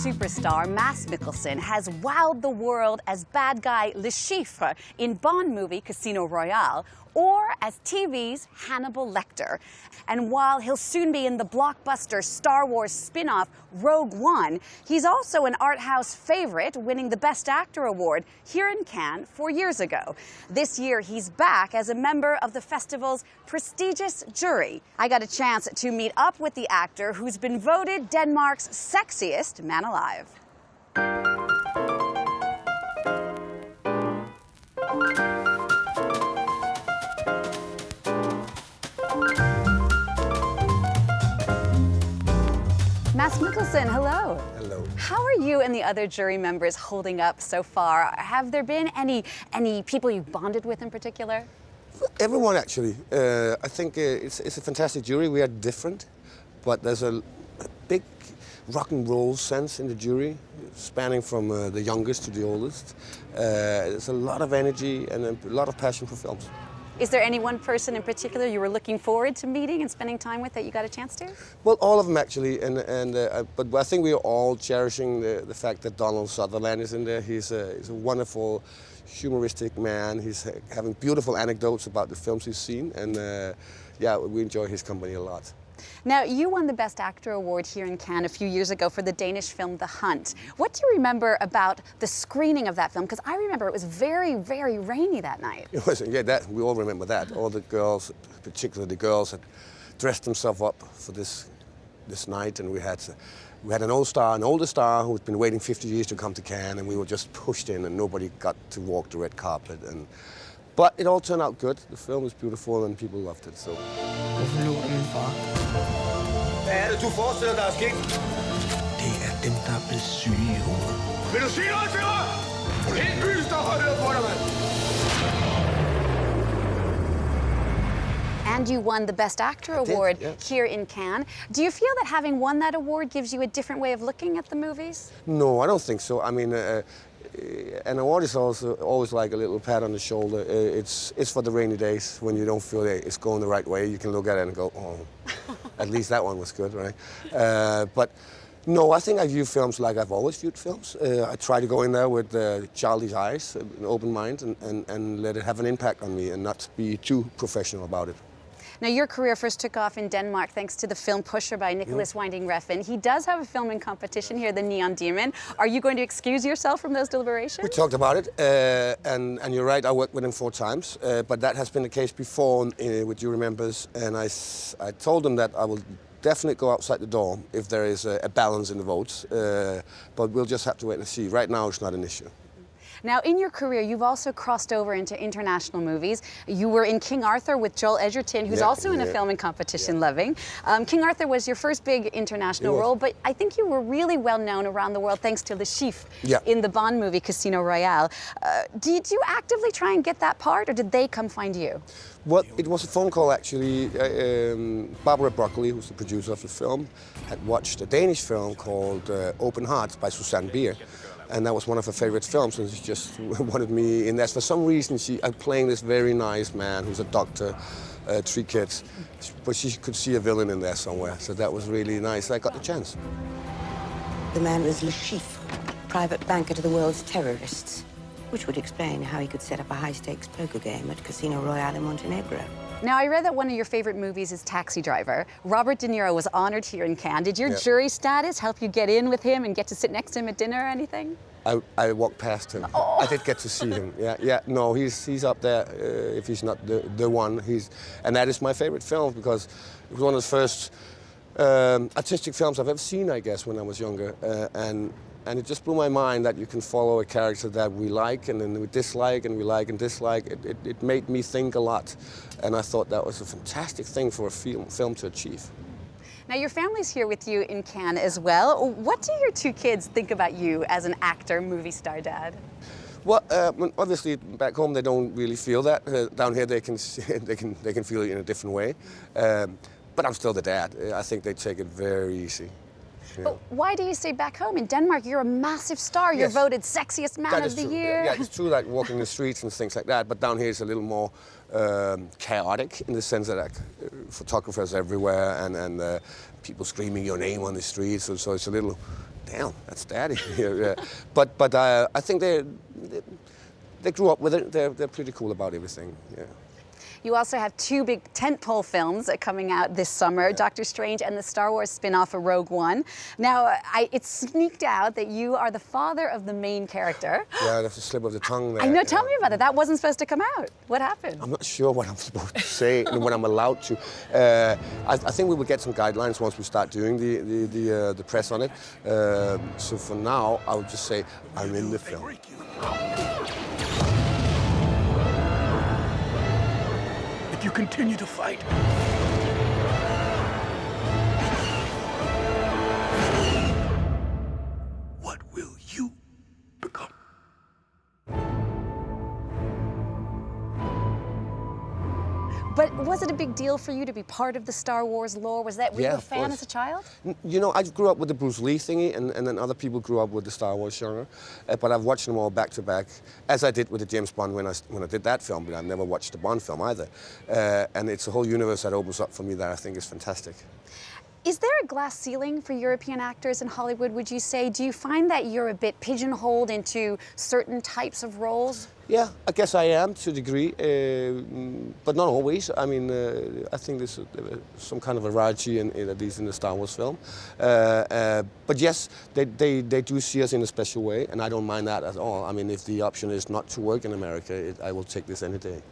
superstar Mads Mikkelsen has wowed the world as bad guy Le Chiffre in Bond movie Casino Royale, or as TV's Hannibal Lecter. And while he'll soon be in the blockbuster Star Wars spin-off Rogue One, he's also an art house favorite, winning the Best Actor award here in Cannes 4 years ago. This year, he's back as a member of the festival's prestigious jury. I got a chance to meet up with the actor who's been voted Denmark's sexiest man alive. Mads Mikkelsen, hello. Hello. How are you and the other jury members holding up so far? Have there been any people you've bonded with in particular? Everyone, actually. I think it's a fantastic jury. We are different, but there's a big rock and roll sense in the jury, spanning from the youngest to the oldest. There's a lot of energy and a lot of passion for films. Is there any one person in particular you were looking forward to meeting and spending time with that you got a chance to? Well, all of them actually, but I think we are all cherishing the fact that Donald Sutherland is in there. He's a wonderful, humoristic man. He's having beautiful anecdotes about the films he's seen, and yeah, we enjoy his company a lot. Now, you won the Best Actor award here in Cannes a few years ago for the Danish film The Hunt. What do you remember about the screening of that film? Because I remember it was very, very rainy that night. It was, yeah, we all remember that. All the girls, particularly the girls, had dressed themselves up for this night, and we had an older star who'd been waiting 50 years to come to Cannes, and we were just pushed in, and nobody got to walk the red carpet. But it all turned out good. The film was beautiful, and people loved it. So. Hvorfor lå der min far? Hvad er det, du forestiller dig er sket? Det er dem, der er blevet syge i hovedet. Vil du sige noget til mig? Helt byen står holdt på dig, mand! And you won the Best Actor award here in Cannes. Do you feel that having won that award gives you a different way of looking at the movies? No, I don't think so. I mean, an award is also always like a little pat on the shoulder. It's for the rainy days when you don't feel that it's going the right way. You can look at it and go, oh, at least that one was good, right? But no, I think I view films like I've always viewed films. I try to go in there with childish eyes, an open mind, and let it have an impact on me and not be too professional about it. Now, your career first took off in Denmark thanks to the film Pusher by Nicholas Winding Refn. He does have a film in competition here, The Neon Demon. Are you going to excuse yourself from those deliberations? We talked about it, and you're right, I worked with him 4 times, but that has been the case before with jury members, and I told them that I will definitely go outside the door if there is a balance in the votes, but we'll just have to wait and see. Right now, it's not an issue. Now, in your career, you've also crossed over into international movies. You were in King Arthur with Joel Edgerton, who's also in a film in competition, Loving. King Arthur was your first big international role, but I think you were really well known around the world thanks to Le Chiffre in the Bond movie Casino Royale. Did you actively try and get that part, or did they come find you? Well, it was a phone call, actually. Barbara Broccoli, who's the producer of the film, had watched a Danish film called Open Hearts by Susanne Bier. And that was one of her favorite films, and she just wanted me in there. For some reason, I'm playing this very nice man who's a doctor, 3 kids, but she could see a villain in there somewhere, so that was really nice. I got the chance. The man was Le Chiffre, private banker to the world's terrorists, which would explain how he could set up a high-stakes poker game at Casino Royale in Montenegro. Now, I read that one of your favorite movies is Taxi Driver. Robert De Niro was honored here in Cannes. Did your jury status help you get in with him and get to sit next to him at dinner or anything? I walked past him. Oh. I did get to see him. Yeah. No, he's up there. If he's not the one, and that is my favorite film because it was one of the first artistic films I've ever seen, I guess, when I was younger, and it just blew my mind that you can follow a character that we like and then we dislike and we like and dislike. It made me think a lot, and I thought that was a fantastic thing for a film to achieve. Now, your family's here with you in Cannes as well. What do your 2 kids think about you as an actor, movie star dad? Well, obviously back home they don't really feel that. Down here they can feel it in a different way. But I'm still the dad. I think they take it very easy. But why do you say back home? In Denmark, you're a massive star. You're voted sexiest man of the year. Yeah, it's true, like walking the streets and things like that. But down here it's a little more chaotic in the sense that photographers everywhere and people screaming your name on the streets. So it's a little damn, that's daddy. Yeah. But I think they grew up with it. They're pretty cool about everything. Yeah. You also have two big tentpole films coming out this summer, Doctor Strange and the Star Wars spin-off of Rogue One. Now, it's sneaked out that you are the father of the main character. Yeah, that's a slip of the tongue there. I know, tell me about it. That wasn't supposed to come out. What happened? I'm not sure what I'm supposed to say and what I'm allowed to. I think we will get some guidelines once we start doing the press on it. So for now, I would just say I'm in the film. If you continue to fight, what will you become? But was it a big deal for you to be part of the Star Wars lore? Was that, were you a of fan course. as a child? You know, I grew up with the Bruce Lee thingy, and then other people grew up with the Star Wars genre. But I've watched them all back to back, as I did with the James Bond when I did that film, but I've never watched the Bond film either. And it's a whole universe that opens up for me that I think is fantastic. Is there a glass ceiling for European actors in Hollywood, would you say? Do you find that you're a bit pigeonholed into certain types of roles? Yeah, I guess I am to a degree, but not always. I mean, I think there's some kind of variety at least in the Star Wars film. But yes, they do see us in a special way, and I don't mind that at all. I mean, if the option is not to work in America, I will take this any day.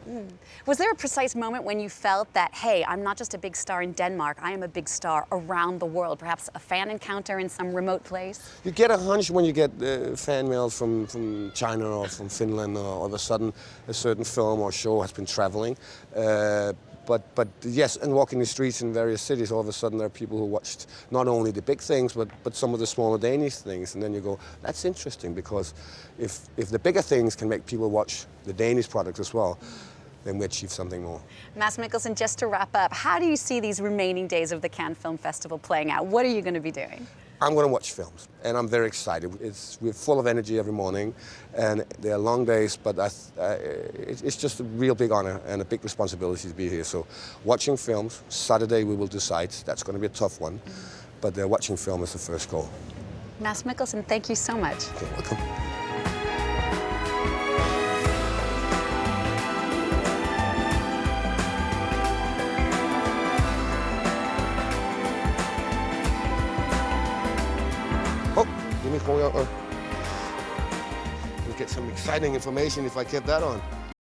Was there a precise moment when you felt that, hey, I'm not just a big star in Denmark, I am a big star around the world, perhaps a fan encounter in some remote place? You get a hunch when you get fan mail from China or from Finland, or all of a sudden a certain film or show has been traveling. But yes, and walking the streets in various cities, all of a sudden there are people who watched not only the big things, but some of the smaller Danish things. And then you go, that's interesting, because if the bigger things can make people watch the Danish products as well, then we achieve something more. Mads Mikkelsen, just to wrap up, how do you see these remaining days of the Cannes Film Festival playing out? What are you going to be doing? I'm going to watch films, and I'm very excited. We're full of energy every morning, and they're long days, but it's just a real big honor and a big responsibility to be here. So watching films, Saturday we will decide. That's going to be a tough one, but watching film is the first goal. Mads Mikkelsen, thank you so much. Okay, welcome. Let me go out. We'll get some exciting information if I kept that on.